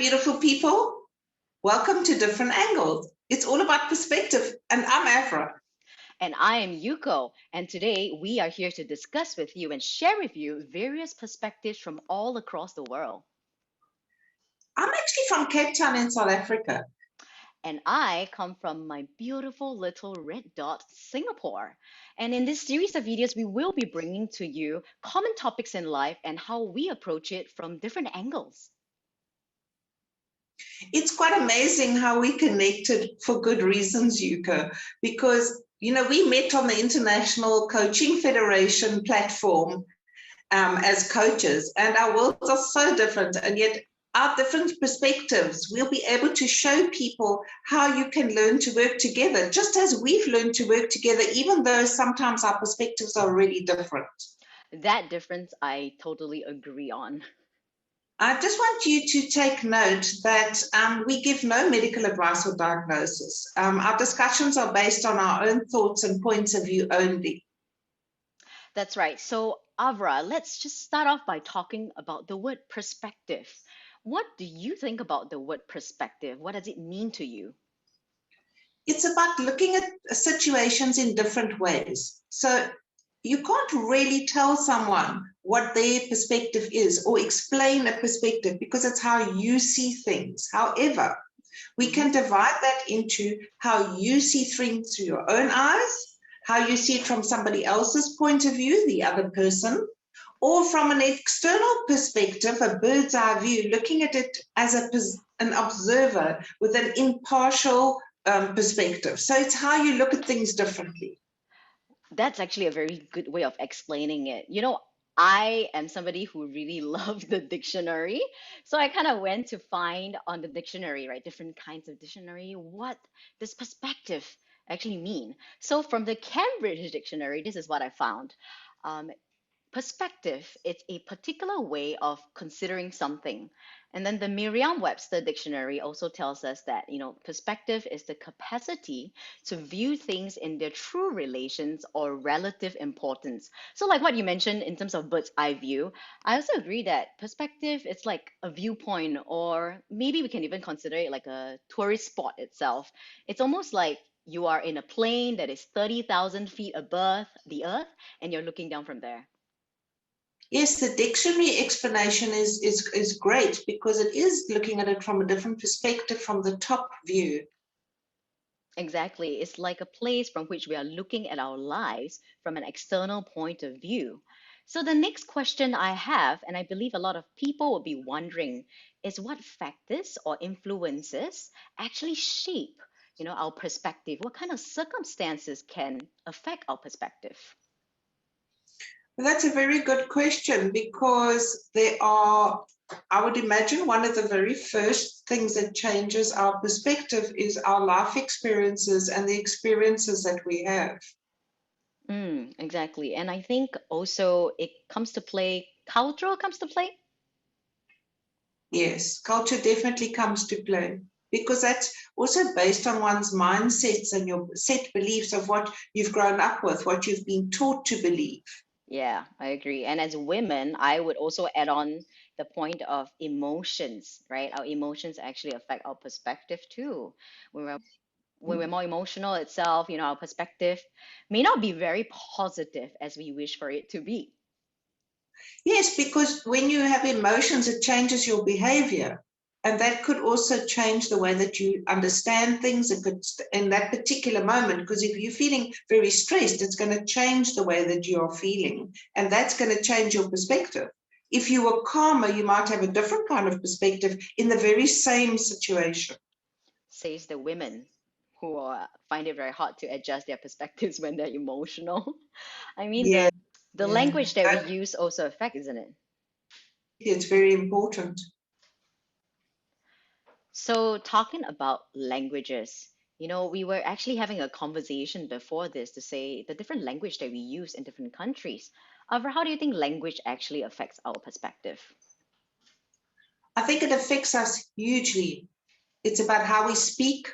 beautiful people. Welcome to Different Angles. It's all about perspective, and I'm Avra. And I am Yuko, and today we are here to discuss with you and share with you various perspectives from all across the world. I'm actually from Cape Town in South Africa. And I come from my beautiful little red dot, Singapore. And in this series of videos, we will be bringing to you common topics in life and how we approach it from different angles. It's quite amazing how we connected for good reasons, Yuko, because, we met on the International Coaching Federation platform as coaches, and our worlds are so different, and yet our different perspectives, we'll be able to show people how you can learn to work together, just as we've learned to work together, even though sometimes our perspectives are really different. That difference I totally agree on. I just want you to take note that we give no medical advice or diagnosis. Our discussions are based on our own thoughts and points of view only. That's right. So, Avra, let's just start off by talking about the word perspective. What do you think about the word perspective? What does it mean to you? It's about looking at situations in different ways. So you can't really tell someone what their perspective is or explain a perspective because it's how you see things. However, we can divide that into how you see things through your own eyes, how you see it from somebody else's point of view, the other person, or from an external perspective, a bird's eye view, looking at it as an observer with an impartial perspective. So it's how you look at things differently. That's actually a very good way of explaining it. I am somebody who really loved the dictionary. So I kind of went to find on the dictionary, right, different kinds of dictionary, what does perspective actually mean? So from the Cambridge Dictionary, this is what I found. Um, Perspective, it's a particular way of considering something. And then the Merriam-Webster dictionary also tells us that, perspective is the capacity to view things in their true relations or relative importance. So like what you mentioned in terms of bird's eye view, I also agree that perspective is like a viewpoint, or maybe we can even consider it like a tourist spot itself. It's almost like you are in a plane that is 30,000 feet above the earth and you're looking down from there. Yes, the dictionary explanation is great because it is looking at it from a different perspective, from the top view. Exactly. It's like a place from which we are looking at our lives from an external point of view. So, the next question I have, and I believe a lot of people will be wondering, is what factors or influences actually shape, our perspective? What kind of circumstances can affect our perspective? That's a very good question because there are, I would imagine, one of the very first things that changes our perspective is our life experiences and the experiences that we have. Exactly. And I think also it comes to play, cultural comes to play. Yes, culture definitely comes to play because that's also based on one's mindsets and your set beliefs of what you've grown up with, what you've been taught to believe. Yeah, I agree. And as women, I would also add on the point of emotions, right? Our emotions actually affect our perspective too. When we're when we're more emotional itself, our perspective may not be very positive as we wish for it to be. Yes, because when you have emotions, it changes your behavior. And that could also change the way that you understand things. It could, in that particular moment, because if you're feeling very stressed, it's going to change the way that you're feeling. And that's going to change your perspective. If you were calmer, you might have a different kind of perspective in the very same situation. Says the women who find it very hard to adjust their perspectives when they're emotional. I mean, Yeah, the yeah. language that we use also affects, isn't it? It's very important. So, talking about languages, we were actually having a conversation before this to say the different language that we use in different countries. However, how do you think language actually affects our perspective? I think it affects us hugely. It's about how we speak.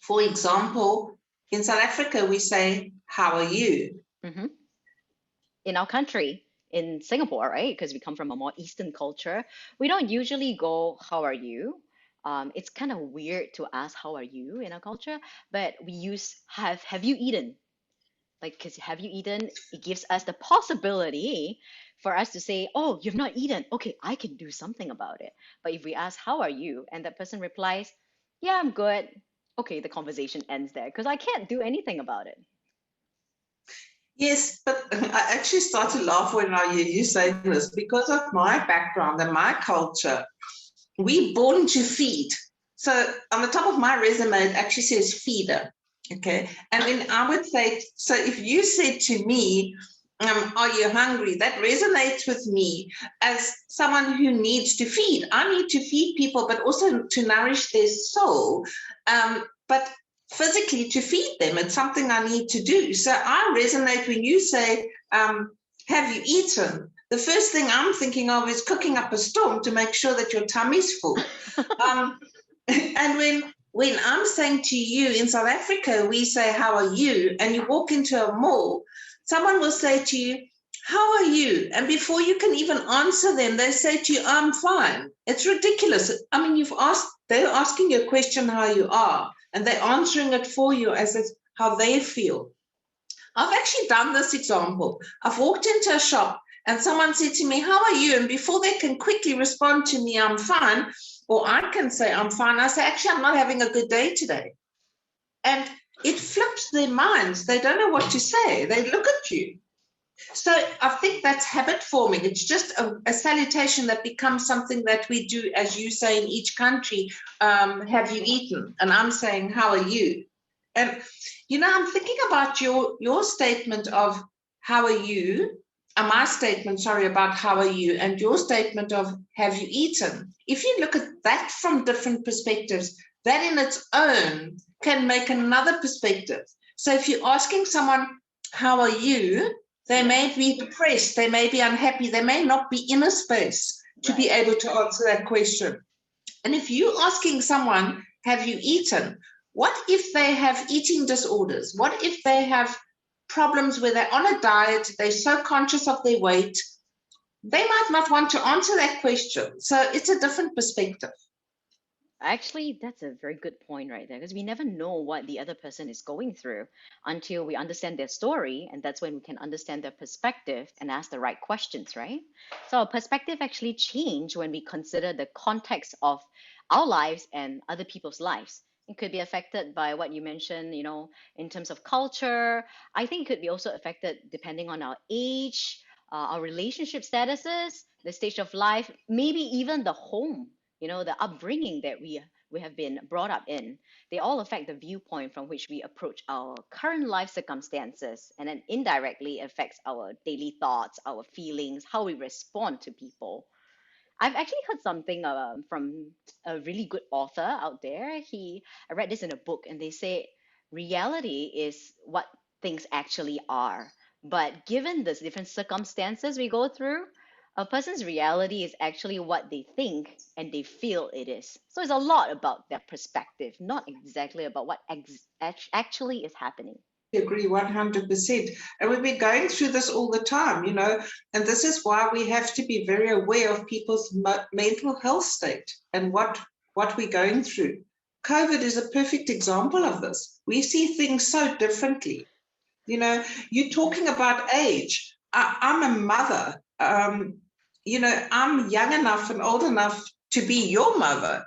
For example, in South Africa, we say, "How are you?" Hmm. In our country. in Singapore, right? Because we come from a more Eastern culture, we don't usually go, "How are you?" It's kind of weird to ask, "How are you?" in our culture, but we use Have you eaten? Like, because have you eaten? It gives us the possibility for us to say, "Oh, you've not eaten. Okay, I can do something about it." But if we ask, "How are you?" and that person replies, "Yeah, I'm good." Okay, the conversation ends there because I can't do anything about it. Yes, but I actually start to laugh when I hear you say this because of my background and my culture. We born to feed. So on the top of my resume, it actually says feeder. Okay. And then I would say, so if you said to me, are you hungry? That resonates with me as someone who needs to feed. I need to feed people, but also to nourish their soul. But physically to feed them, it's something I need to do. So I resonate when you say, have you eaten? The first thing I'm thinking of is cooking up a storm to make sure that your tummy's full. And when I'm saying to you in South Africa, we say, how are you? And you walk into a mall, someone will say to you, how are you? And before you can even answer them, they say to you, I'm fine. It's ridiculous. I mean, they're asking you a question how you are, and they're answering it for you as it's how they feel. I've actually done this example. I've walked into a shop and someone said to me, how are you? And before they can quickly respond to me, I'm fine, or I can say, I'm fine, I say, actually, I'm not having a good day today. And it flips their minds. They don't know what to say. They look at you. So I think that's habit forming. It's just a salutation that becomes something that we do, as you say, in each country. Have you eaten? And I'm saying, how are you? And, I'm thinking about your statement of how are you, my statement, sorry, about how are you, and your statement of have you eaten? If you look at that from different perspectives, that in its own can make another perspective. So if you're asking someone, how are you? They may be depressed, they may be unhappy, they may not be in a space to be able to answer that question. And if you're asking someone, have you eaten? What if they have eating disorders? What if they have problems where they're on a diet, they're so conscious of their weight, they might not want to answer that question. So it's a different perspective. Actually, that's a very good point right there because we never know what the other person is going through until we understand their story, and that's when we can understand their perspective and ask the right questions, right? So our perspective actually change when we consider the context of our lives and other people's lives. It could be affected by what you mentioned, in terms of culture. I think it could be also affected depending on our age, our relationship statuses, the stage of life, maybe even the home, the upbringing that we have been brought up in. They all affect the viewpoint from which we approach our current life circumstances, and then indirectly affects our daily thoughts, our feelings, how we respond to people. I've actually heard something from a really good author out there. I read this in a book, and they say reality is what things actually are. But given the different circumstances we go through, a person's reality is actually what they think and they feel it is. So it's a lot about their perspective, not exactly about what actually is happening. Agree 100%. And we've been going through this all the time, and this is why we have to be very aware of people's mental health state and what we're going through. COVID is a perfect example of this. We see things so differently. You're talking about age. I'm a mother. I'm young enough and old enough to be your mother.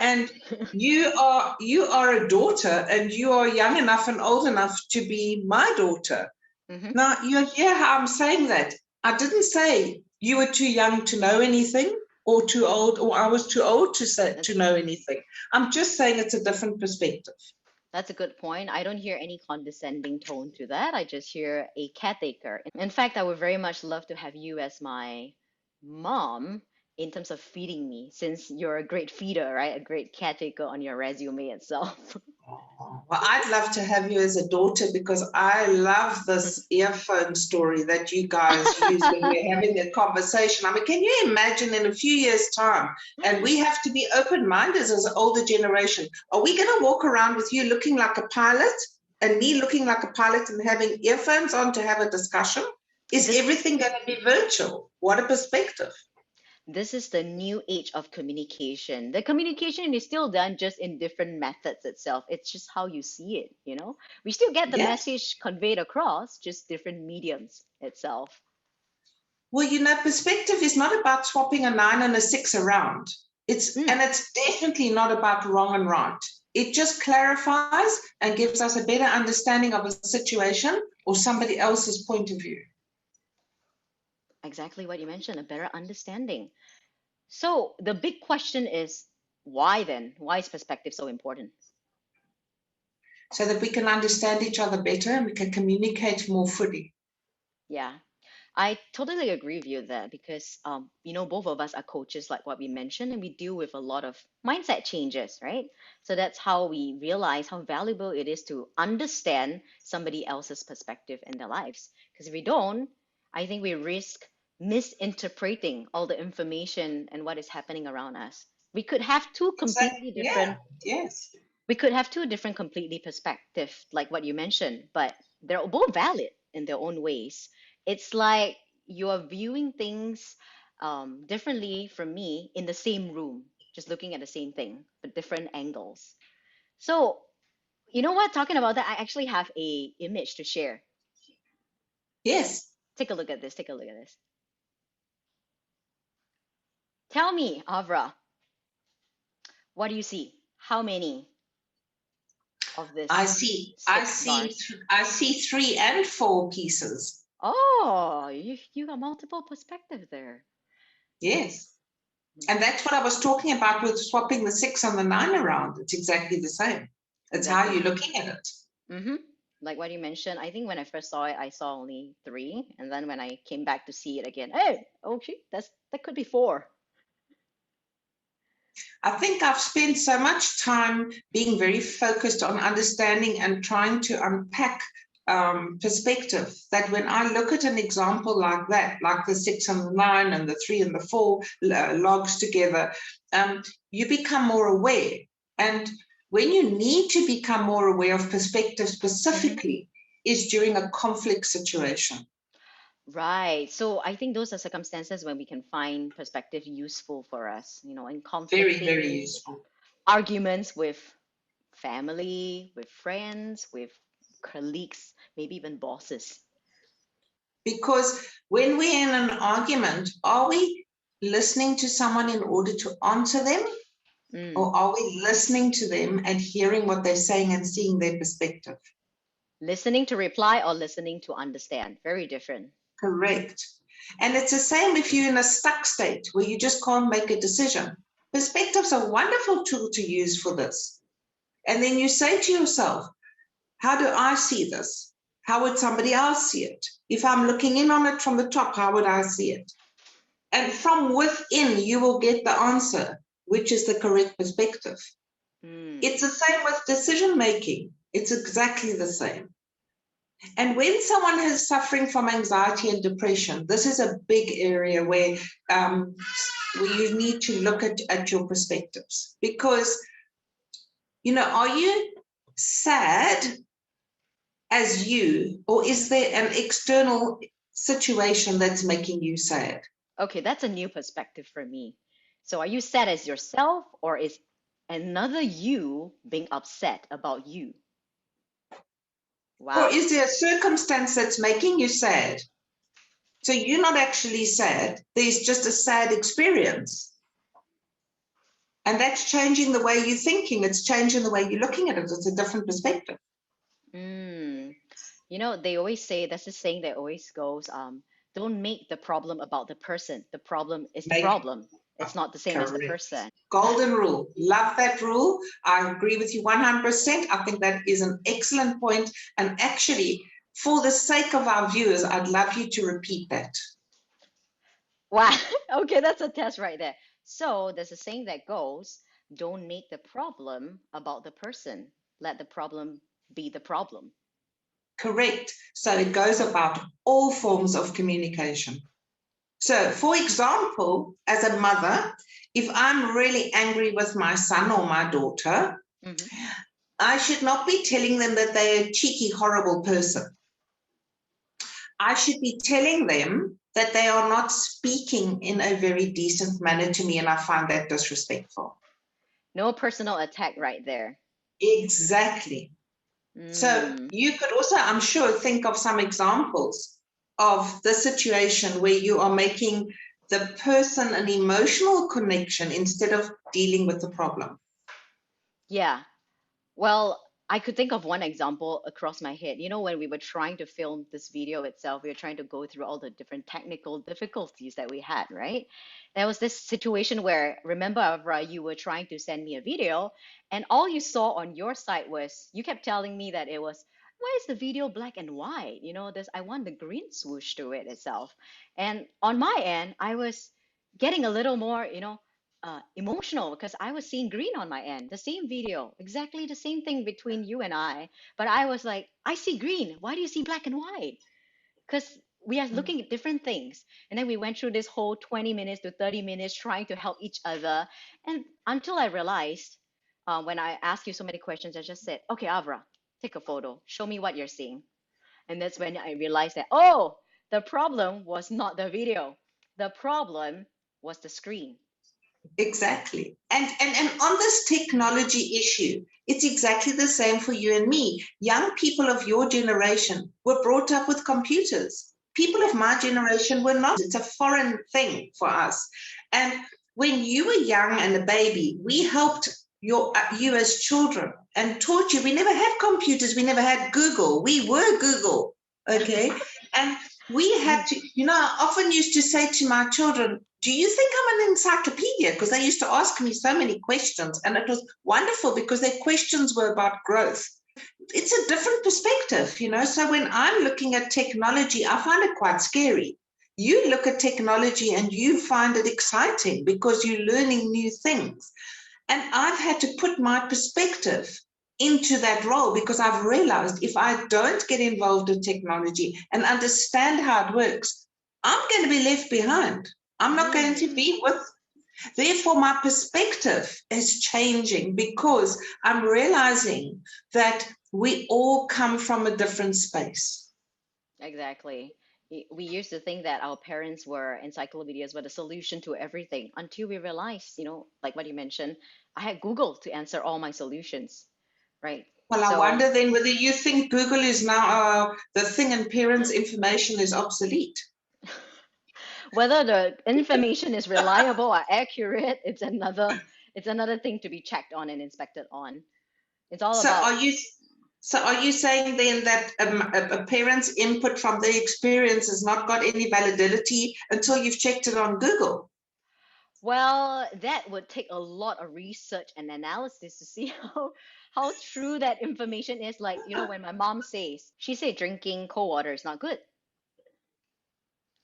And you are a daughter, and you are young enough and old enough to be my daughter. Mm-hmm. Now, you hear how I'm saying that. I didn't say you were too young to know anything or too old, or I was too old to know anything. I'm just saying it's a different perspective. That's a good point. I don't hear any condescending tone to that. I just hear a caretaker. In fact, I would very much love to have you as my mom in terms of feeding me, since you're a great feeder, right? A great caretaker on your resume itself. Well, I'd love to have you as a daughter because I love this earphone story that you guys use when we're having a conversation. I mean, can you imagine in a few years' time, and we have to be open-minded as an older generation, are we going to walk around with you looking like a pilot and me looking like a pilot and having earphones on to have a discussion? Is This everything going to be virtual? What a perspective. this is the new age of communication. The communication is still done just in different methods itself. It's just how you see it, you know? We still get the Yes. message conveyed across, just different mediums itself. Well, perspective is not about swapping a 9 and a 6 around. Mm, It's definitely not about wrong and right. It just clarifies and gives us a better understanding of a situation or somebody else's point of view. exactly what you mentioned, a better understanding. So the big question is why then? Why is perspective so important? So that we can understand each other better and we can communicate more fully. Yeah, I totally agree with you there because you know, both of us are coaches like what we mentioned, and we deal with a lot of mindset changes, right? So that's how we realize how valuable it is to understand somebody else's perspective in their lives. Because if we don't, I think we risk misinterpreting all the information and what is happening around us. We could have two Exactly. completely Yeah. different Yes. we could have two different completely perspective like what you mentioned, but they're both valid in their own ways. It's like you're viewing things differently from me in the same room, just looking at the same thing but different angles. So you know what, talking about that, I actually have a image to share. Yes. Take a look at this, take a look at this. Tell me, Avra, what do you see? How many of I this see. I six see. bars? I see 3 and 4 pieces. Oh, you got multiple perspectives there. Yes. And that's what I was talking about with swapping the 6 and the 9 around. It's exactly the same. It's how Exactly. you're looking at it. Mm-hmm. Like what you mentioned, I think when I first saw it, I saw only three, and then when I came back to see it again, hey, okay, that could be four. I think I've spent so much time being very focused on understanding and trying to unpack perspective that when I look at an example like that, like the 6 and the 9 and the 3 and the 4 logs together, you become more aware. And when you need to become more aware of perspective Hmm. specifically is during a conflict situation. Right. So I think those are circumstances when we can find perspective useful for us, you know, in Very, very conflicting useful. arguments with family, with friends, with colleagues, maybe even bosses. Because when we're in an argument, are we listening to someone in order to answer them? Mm. Or are we listening to them and hearing what they're saying and seeing their perspective? Listening to reply or listening to understand. Very different. Correct. And it's the same if you're in a stuck state where you just can't make a decision. Perspective's a wonderful tool to use for this. And then you say to yourself, how do I see this? How would somebody else see it? If I'm looking in on it from the top, how would I see it? And from within, you will get the answer, which is the correct perspective. Mm. It's the same with decision making. It's exactly the same. And when someone is suffering from anxiety and depression, this is a big area where you need to look at your perspectives. Because, are you sad as you, or is there an external situation that's making you sad? Okay, that's a new perspective for me. So are you sad as yourself, or is another you being upset about you? Or Wow. is there a circumstance that's making you sad? So you're not actually sad. There's just a sad experience. And that's changing the way you're thinking. It's changing the way you're looking at it. It's a different perspective. Mm. You know, they always say, that's the saying that always goes, don't make the problem about the person. The problem is the Make problem. It's not the same as the correct. person. Golden rule. Love that rule. I agree with you 100%. I think that is an excellent point. And actually, for the sake of our viewers, I'd love you to repeat that. Wow. Okay, that's a test right there. So there's a saying that goes, don't make the problem about the person. Let the problem be the problem. Correct. So it goes about all forms of communication. So, for example, as a mother, if I'm really angry with my son or my daughter, Hmm. I should not be telling them that they're a cheeky, horrible person. I should be telling them that they are not speaking in a very decent manner to me, and I find that disrespectful. No personal attack right there. Exactly. So Mm. you could also, I'm sure, think of some examples of the situation where you are making the person an emotional connection instead of dealing with the problem. Yeah. Well, I could think of one example across my head. You know, when we were trying to film this video itself, we were trying to go through all the different technical difficulties that we had, right? There was this situation where, remember, Avra, you were trying to send me a video, and all you saw on your side was you kept telling me that it was, why is the video black and white? You know, this I want the green swoosh to it itself. And on my end, I was getting a little more, emotional because I was seeing green on my end, the same video, exactly the same thing between you and I. But I was like, I see green. Why do you see black and white? Because we are looking at different things. And then we went through this whole 20 minutes to 30 minutes trying to help each other. And until I realized, when I asked you so many questions, I just said, okay, Avra, take a photo. Show me what you're seeing. And that's when I realized that, oh, the problem was not the video. The problem was the screen. Exactly. And on this technology issue, it's exactly the same for you and me. Young people of your generation were brought up with computers. People of my generation were not. It's a foreign thing for us. And when you were young and a baby, we helped you as children and taught you. We never had computers. We never had Google. We were Google. Okay. And we had to, I often used to say to my children, do you think I'm an encyclopedia? Because they used to ask me so many questions, and it was wonderful because their questions were about growth. It's a different perspective. So when I'm looking at technology, I find it quite scary. You look at technology and you find it exciting because you're learning new things. And I've had to put my perspective into that role because I've realized if I don't get involved in technology and understand how it works, I'm going to be left behind. I'm not going to be with. Therefore, my perspective is changing because I'm realizing that we all come from a different space. Exactly. We used to think that our parents were encyclopedias, were the solution to everything until we realized, like what you mentioned, I had Google to answer all my solutions, right? Well, I So wonder then whether you think Google is now the thing and parents' information is obsolete. whether the information is reliable or accurate, it's another thing to be checked on and inspected on. It's all So about. are you saying then that a parent's input from their experience has not got any validity until you've checked it on Google? Well, that would take a lot of research and analysis to see how true that information is. Like, when my mom says, she said drinking cold water is not good.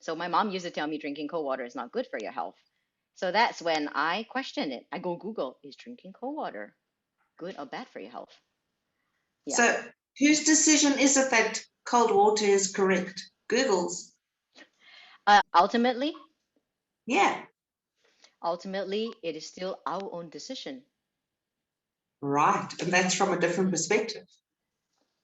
So my mom used to tell me drinking cold water is not good for your health. So that's when I question it. I go Google, is drinking cold water good or bad for your health? Yeah. So whose decision is it that cold water is correct? Google's. Ultimately, Yeah, it is still our own decision. right. And that's from a different perspective.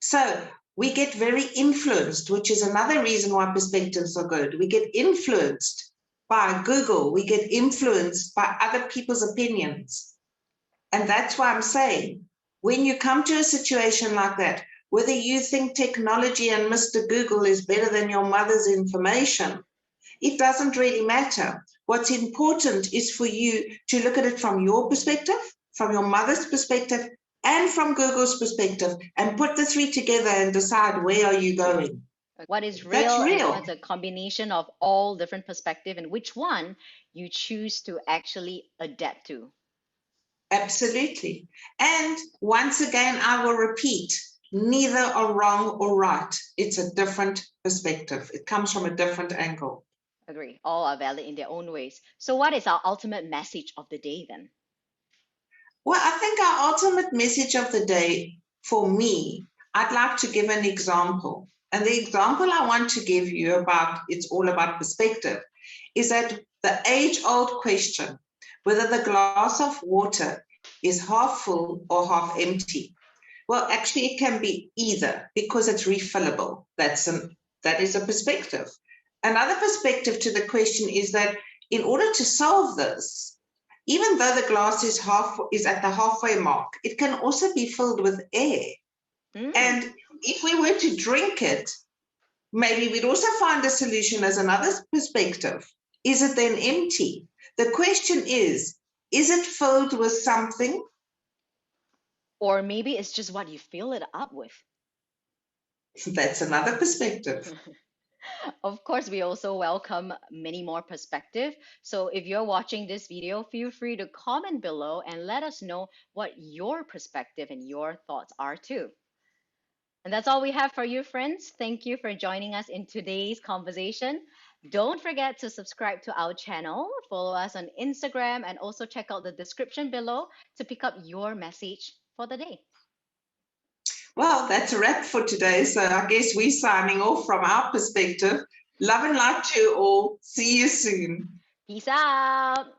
So we get very influenced, which is another reason why perspectives are good. We get influenced by Google. We get influenced by other people's opinions. And that's why I'm saying, when you come to a situation like that, whether you think technology and Mr. Google is better than your mother's information, it doesn't really matter. What's important is for you to look at it from your perspective, from your mother's perspective, and from Google's perspective, and put the three together and decide where are you going. What is That's real and real. what's a combination of all different perspective and which one you choose to actually adapt to. Absolutely. And once again, I will repeat, neither are wrong or right. It's a different perspective. It comes from a different angle. Agree. All are valid in their own ways. So what is our ultimate message of the day then? Well, I think our ultimate message of the day for me, I'd like to give an example. And the example I want to give you about it's all about perspective is that the age-old question, whether the glass of water is half full or half empty. Well, actually, it can be either because it's refillable. That's That is a perspective. Another perspective to the question is that in order to solve this, even though the glass is at the halfway mark, it can also be filled with air. And if we were to drink it, maybe we'd also find a solution as another perspective. Is it then empty? The question is it filled with something? Or maybe it's just what you fill it up with. That's another perspective. Of course, we also welcome many more perspective. So if you're watching this video, feel free to comment below and let us know what your perspective and your thoughts are too. And that's all we have for you, friends. Thank you for joining us in today's conversation. Don't forget to subscribe to our channel, follow us on Instagram, and also check out the description below to pick up your message for the day. Well, that's a wrap for today. So I guess we're signing off from our perspective. Love and light to you all. See you soon. Peace out.